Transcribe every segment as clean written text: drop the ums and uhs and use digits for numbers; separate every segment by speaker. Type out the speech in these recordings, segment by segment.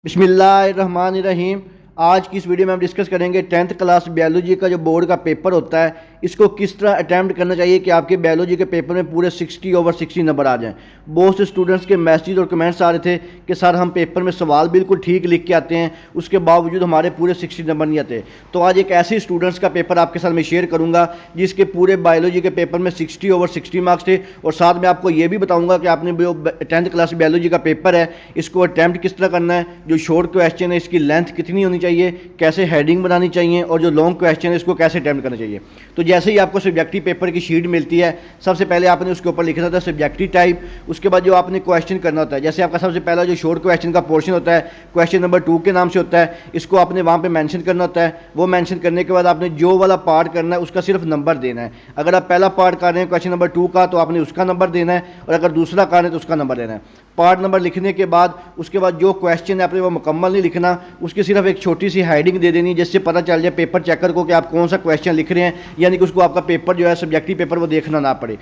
Speaker 1: बिस्मिल्लाहिर्रहमानिर्रहीम। आज की इस वीडियो में हम डिस्कस करेंगे 10th क्लास बायोलॉजी का जो बोर्ड का पेपर होता है इसको किस तरह अटैम्प्ट करना चाहिए कि आपके बायोलॉजी के पेपर में पूरे 60/60 नंबर आ जाएं। बहुत से स्टूडेंट्स के मैसेज और कमेंट्स आ रहे थे कि सर हम पेपर में सवाल बिल्कुल ठीक लिख के आते हैं, उसके बावजूद हमारे पूरे 60 नंबर नहीं आते। तो आज एक ऐसे स्टूडेंट्स का पेपर आपके साथ मैं शेयर करूँगा जिसके पूरे बायोलॉजी के पेपर में 60/60 मार्क्स थे, और साथ में आपको ये भी बताऊँगा कि आपने जो 10th क्लास बायोलॉजी का पेपर है इसको अटैम्प्ट किस तरह करना है, जो शॉर्ट क्वेश्चन है इसकी लेंथ कितनी होनी चाहिए, कैसे हेडिंग बनानी चाहिए, और जो लॉन्ग क्वेश्चन है इसको कैसे अटैम्प्ट करना चाहिए। तो जैसे ही आपको सब्जेक्टिव पेपर की शीट मिलती है, सबसे पहले आपने उसके ऊपर लिखना होता है सब्जेक्टिव टाइप। उसके बाद जो आपने क्वेश्चन करना होता है, जैसे आपका सबसे पहला जो शॉर्ट क्वेश्चन का पोर्शन होता है क्वेश्चन नंबर 2 के नाम से होता है, इसको आपने वहाँ पे मेंशन करना होता है। वो मेंशन करने के बाद आपने जो वाला पार्ट करना है उसका सिर्फ नंबर देना है। अगर आप पहला पार्ट कर रहे हैं क्वेश्चन नंबर 2 का तो आपने उसका नंबर देना है, और अगर दूसरा कर रहे हैं तो उसका नंबर देना है। पार्ट नंबर लिखने के बाद उसके बाद जो क्वेश्चन है आपने वो मुकम्मल नहीं लिखना, उसकी सिर्फ एक छोटी सी हेडिंग दे देनी जिससे पता चल जाए पेपर चेकर को कि आप कौन सा क्वेश्चन लिख रहे हैं, यानी कि उसको आपका पेपर जो है सब्जेक्टिव पेपर वो देखना ना पड़े।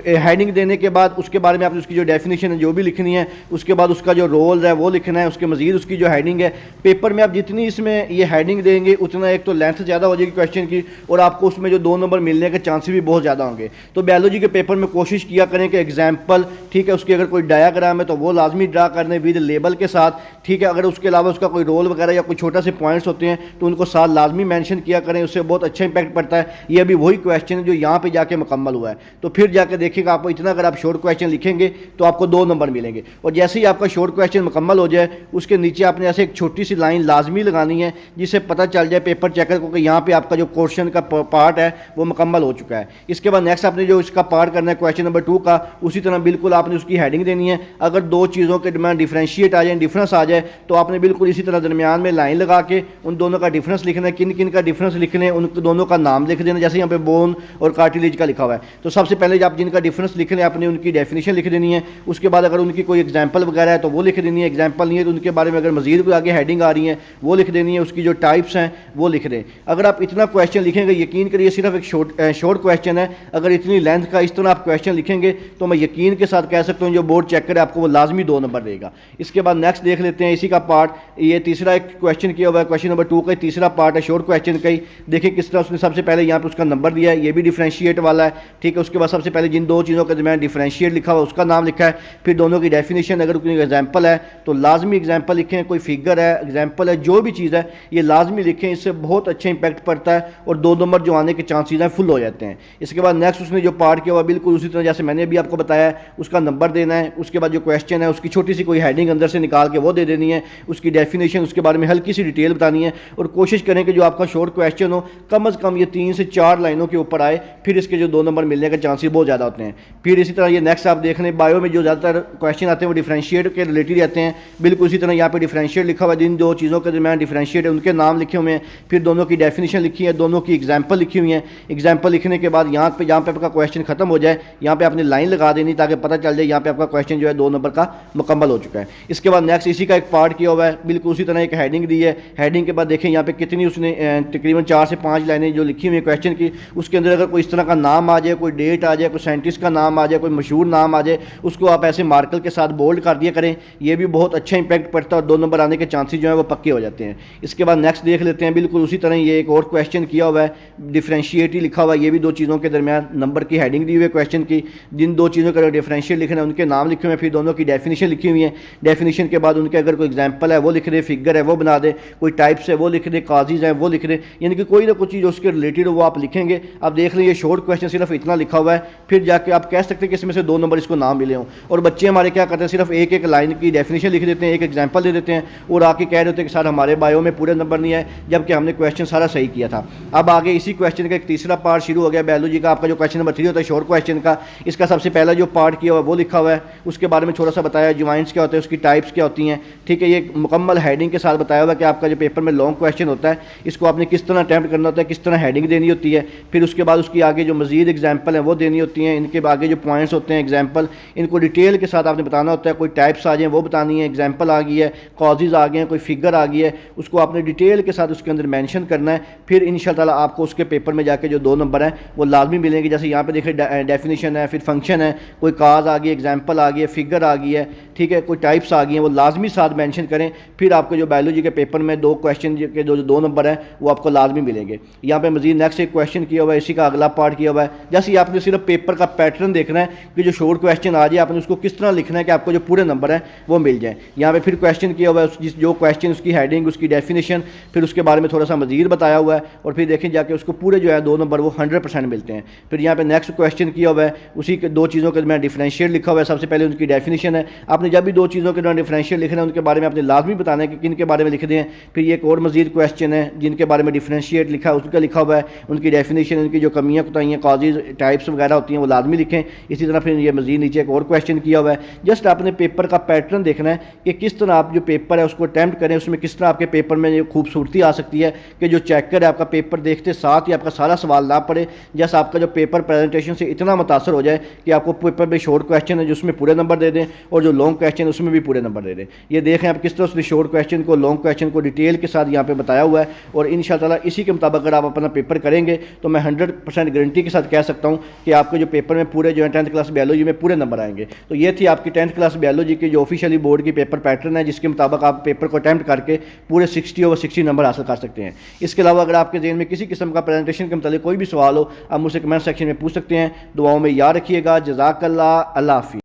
Speaker 1: हेडिंग देने के बाद उसके बारे में आपने उसकी जो डेफिनेशन है जो भी लिखनी है, उसके बाद उसका जो रोल है वो लिखना है। उसके मजीद उसकी जो हेडिंग है पेपर में आप जितनी इसमें ये हेडिंग देंगे उतना एक तो लेंथ ज़्यादा हो जाएगी क्वेश्चन की, और आपको उसमें जो 2 नंबर मिलने के चांसेस भी बहुत ज़्यादा होंगे। तो बायोलॉजी के पेपर में कोशिश किया करें कि एग्जाम्पल, ठीक है, उसकी अगर कोई डायाग्राम है तो वो लाजमी ड्रा करने विद लेबल के साथ, ठीक है। अगर उसके अलावा उसका कोई रोल वगैरह या कोई छोटा से पॉइंट्स होते हैं तो उनको साथ लाजमी मेंशन किया करें, उससे बहुत अच्छा इंपैक्ट पड़ता है। ये अभी वही क्वेश्चन है जो यहाँ पे जाके मुकम्मल हुआ है, तो फिर जाके देखिएगा आपको इतना अगर आप शॉर्ट क्वेश्चन लिखेंगे तो आपको 2 नंबर मिलेंगे। और जैसे ही आपका शॉर्ट क्वेश्चन मुकम्मल हो जाए उसके नीचे आपने ऐसे एक छोटी सी लाइन लाजमी लगानी है जिससे पता चल जाए पेपर चेकर को कि यहाँ पे आपका जो क्वेश्चन का पार्ट है वो मुकम्मल हो चुका है। इसके बाद नेक्स्ट आपने जो इसका पार्ट करना है क्वेश्चन नंबर 2 का, उसी तरह बिल्कुल आपने उसकी हेडिंग देनी है। अगर 2 चीज़ों के दरमियान डिफ्रेंशिएट आ जाए, डिफरेंस आ जाए, तो आपने बिल्कुल इसी तरह दरमियान में लाइन लगा के उन दोनों का डिफरेंस लिखना है। किन किन का डिफरेंस लिखने हैं उन दोनों का नाम लिख देना, जैसे यहाँ पे बोन और कार्टिलेज का लिखा हुआ है। तो सबसे पहले आप जिनका डिफरेंस लिख रहे हैं आपने उनकी डेफिनेशन लिख देनी है। उसके बाद अगर उनकी कोई एग्जाम्पल वगैरह है तो वो लिख देनी है, एग्जाम्पल नहीं है तो उनके बारे में अगर मजीद कोई आगे हेडिंग आ रही है वो लिख देनी है, उसकी जो टाइप्स हैं वो लिख दें। अगर आप इतना क्वेश्चन लिखेंगे, यकीन करिए सिर्फ एक शॉर्ट क्वेश्चन है, अगर इतनी लेंथ का इस तरह आप क्वेश्चन लिखेंगे तो मैं यकीन के साथ कह सकता हूँ जो बोर्ड चेक करे आपको वो लाजमी 2 नंबर देगा। इसके बाद नेक्स्ट देख लेते हैं इसी का पार्ट, ये तीसरा एक क्वेश्चन किया हुआ है, क्वेश्चन नंबर 2 का तीसरा पार्ट है शॉर्ट क्वेश्चन का ही। देखिए किस तरह उसने सबसे पहले यहाँ पे उसका नंबर दिया है, ये भी डिफरेंशिएट वाला है, ठीक है। उसके बाद सबसे पहले जिन 2 चीज़ों के दरमियान डिफरेंशिएट लिखा हुआ उसका नाम लिखा है, फिर दोनों की डेफिनेशन, अगर कोई एग्जाम्पल है तो लाजमी एग्जाम्पल लिखें, कोई फिगर है, एग्जाम्पल है, जो भी चीज़ है ये लाजमी लिखें, इससे बहुत अच्छा इंपैक्ट पड़ता है और 2 नंबर जो आने के चांसेस हैं फुल हो जाते हैं। इसके बाद नेक्स्ट उसने जो पार्ट किया हुआ बिल्कुल उसी तरह जैसे मैंने अभी आपको बताया है, उसका नंबर देना है। उसके बाद जो क्वेश्चन है उसकी छोटी सी कोई हेडिंग अंदर से निकाल के वो दे देनी है, उसकी डेफिनेशन, उसके बारे में हल्की सी डिटेल बतानी है, और कोशिश करें कि जो आपका शॉर्ट क्वेश्चन हो कम अज़ कम ये 3 से 4 लाइनों के ऊपर आए, फिर इसके जो 2 नंबर मिलने के चांसेस बहुत ज़्यादा होते हैं। फिर इसी तरह ये नेक्स्ट आप देख लें, बायो में जो ज़्यादातर क्वेश्चन आते हैं वो डिफरेंशिएट के रिलेटेड आते हैं, बिल्कुल इसी तरह यहाँ पे डिफरेंशिएट लिखा हुआ है, जिन 2 चीज़ों के दरमियान डिफरेंशिएट है उनके नाम लिखे हुए हैं, फिर दोनों की डेफिनेशन लिखी है, दोनों की एग्जाम्पल लिखी हुई है। एग्जाम्पल लिखने के बाद यहाँ पे जहाँ पे आपका क्वेश्चन खत्म हो जाए यहाँ पे आपने लाइन लगा देनी ताकि पता चल जाए यहाँ पे आपका क्वेश्चन जो है 2 नंबर का मुकम्मल हो चुका है। इसके बाद नेक्स्ट इसी का एक पार्ट किया हुआ है, बिल्कुल उसी तरह एक हेडिंग दी है। हेडिंग के बाद देखें यहाँ पे कितनी उसने तकरीबन 4 से 5 लाइनें जो लिखी हुई है क्वेश्चन की, उसके अंदर अगर कोई इस तरह का नाम आ जाए, कोई डेट आ जाए, कोई साइंटिस्ट का नाम आ जाए, कोई मशहूर नाम आ जाए, उसको आप ऐसे मार्कर के साथ बोल्ड कर दिया करें, ये भी बहुत अच्छा इंपैक्ट पड़ता है और 2 नंबर आने के चांसेस जो है वो पक्के हो जाते हैं। इसके बाद नेक्स्ट देख लेते हैं, बिल्कुल उसी तरह ये एक और क्वेश्चन किया हुआ है, डिफरेंशिएट ही लिखा हुआ है, ये भी 2 चीज़ों के दरमियान नंबर की हेडिंग दी हुई है क्वेश्चन की, जिन 2 चीज़ों का डिफरेंशिएट लिखना है उनके नाम लिखे हुए हैं, फिर दोनों की डेफिनेशन लिखी हुई है। डेफिनेशन के बाद उनके अगर कोई एग्जाम्पल है वो लिख दे, फिगर है वो बना दे, कोई टाइप्स है वो लिख दे, काजीज है वो लिख दे, यानी कि कोई ना कोई चीज़ उसके रिलेटेड हो वो आप लिखेंगे। आप देख लें ये शॉर्ट क्वेश्चन सिर्फ इतना लिखा हुआ है, फिर जाके आप कह सकते हैं कि इसमें से 2 नंबर इसको नाम मिले हों। और बच्चे हमारे क्या करते हैं, सिर्फ एक एक लाइन की डेफिनेशन लिख देते हैं, एक एग्जाम्पल दे देते हैं और आके कह देते हैं कि सर हमारे बायो में पूरे नंबर नहीं है, जबकि हमने क्वेश्चन सारा सही किया था। अब आगे इसी क्वेश्चन का एक तीसरा पार्ट शुरू हो गया बायोलॉजी का, आपका जो क्वेश्चन नंबर 3 होता है शॉर्ट क्वेश्चन का, इसका सबसे पहला जो पार्ट किया हुआ वो लिखा हुआ है, उसके बारे में थोड़ा सा बताया, ज्वाइंट्स क्या होते हैं, उसकी टाइप्स क्या होती हैं, ठीक है। ये मुकम्मल हेडिंग के साथ बताया हुआ कि आपका जो पेपर में लॉन्ग क्वेश्चन होता है इसको आपने किस तरह अटैम्प्ट करना होता है, किस तरह हेडिंग देनी होती है, फिर उसके बाद उसकी आगे जो मजीद एग्जाम्पल है वो देनी होती हैं, इनके आगे जो पॉइंट्स होते हैं एग्जाम्पल, इनको डिटेल के साथ आपने बताना होता है। कोई टाइप्स आ जाएँ वो बतानी है, एग्जाम्पल आ गई है, कॉजेज़ आ गए हैं, कोई फिगर आ गई है, उसको आपने डिटेल के साथ उसके अंदर मेंशन करना है। फिर इंशाल्लाह आपको उसके पेपर में जाके जो 2 नंबर हैं वो लाजमी मिलेंगे। जैसे यहाँ पे देखिए डेफिनेशन है, फिर फंक्शन है, कोई काज आ गई, एग्जाम्पल आ गई है, फिगर आ गई है, ठीक है, कोई टाइप्स आ गई हैं, वो लाजमी साथ मेंशन करें। फिर आपको जो बायोलॉजी के पेपर में 2 क्वेश्चन के जो 2 नंबर हैं वो आपको लाजमी मिलेंगे। यहाँ पे मजीद नेक्स्ट एक क्वेश्चन किया हुआ है, इसी का अगला पार्ट किया हुआ है। जैसे आपने सिर्फ पेपर का पैटर्न देखना है कि जो शॉर्ट क्वेश्चन आ जाए आपने उसको किस तरह लिखना है कि आपको जो पूरे नंबर हैं वो मिल जाए। यहाँ पे फिर क्वेश्चन किया हुआ है, जो क्वेश्चन उसकी हेडिंग, उसकी डेफिनेशन, फिर उसके बारे में थोड़ा सा मजीद बताया हुआ है, और फिर देखें जाके उसको पूरे जो है 2 नंबर वो 100% मिलते हैं। फिर यहाँ पे नेक्स्ट क्वेश्चन किया हुआ है, उसी के 2 चीज़ों के मैं डिफरेंशिएट लिखा हुआ है। सबसे पहले उनकी डेफिनेशन है, आपने जब भी 2 चीज़ों के डिफरेंशिएट लिखना है उनके बारे में आपने लाजमी बताना है कि किन के बारे में लिख दें। फिर ये एक और मजीद क्वेश्चन है जिनके बारे में डिफरेंशिएट लिखा है, उसका लिखा हुआ है, उनकी डेफिनेशन, उनकी जो कमियाँ कुताहियाँ, कॉजेज़, टाइप्स वगैरह होती हैं वो लाजमी लिखें। इसी तरह फिर ये मजीद नीचे एक और क्वेश्चन किया हुआ है। जस्ट आपने पेपर का पैटर्न देखना है कि किस तरह आप जो पेपर है उसको अटैम्प्ट करें, उसमें किस तरह आपके पेपर में ये खूबसूरती आ सकती है कि जो चेकर है आपका पेपर देखते साथ ही आपका सारा सवाल ना पड़े, जैसा आपका जो पेपर प्रेजेंटेशन से इतना मुतासर हो जाए कि आपको पेपर में शॉर्ट क्वेश्चन है जिसमें पूरे नंबर दे दें, और जो लॉन्ग क्वेश्चन है उसमें भी पूरे नंबर दे दें। ये देखें आप किस तरह उसने शॉर्ट क्वेश्चन को, लॉन्ग क्वेश्चन को डिटेल के साथ यहाँ पे बताया हुआ है, और इंशाअल्लाह इसी के मुताबिक अगर आप अपना पेपर करेंगे तो मैं 100% गारंटी के साथ कह सकता हूँ कि आपके जो पेपर में पूरे जो है 10th क्लास बायोलॉजी में पूरे नंबर आएंगे। तो ये थी आपकी 10th क्लास बायोलॉजी की जो ऑफिशियली बोर्ड की पेपर पैटर्न है, जिसके मुताबिक आप पेपर को अटैम्प्ट करके पूरे 60 ओवर 60 नंबर हासिल कर सकते हैं। इसके अलावा अगर आपके ज़हन में किसी किस्म का प्रेजेंटेशन के मतलब कोई भी सवाल हो, आप मुझसे कमेंट सेक्शन में पूछ सकते हैं। दुआओं में याद रखिएगा। जज़ाकल्लाह। अल्लाह हाफ़िज़।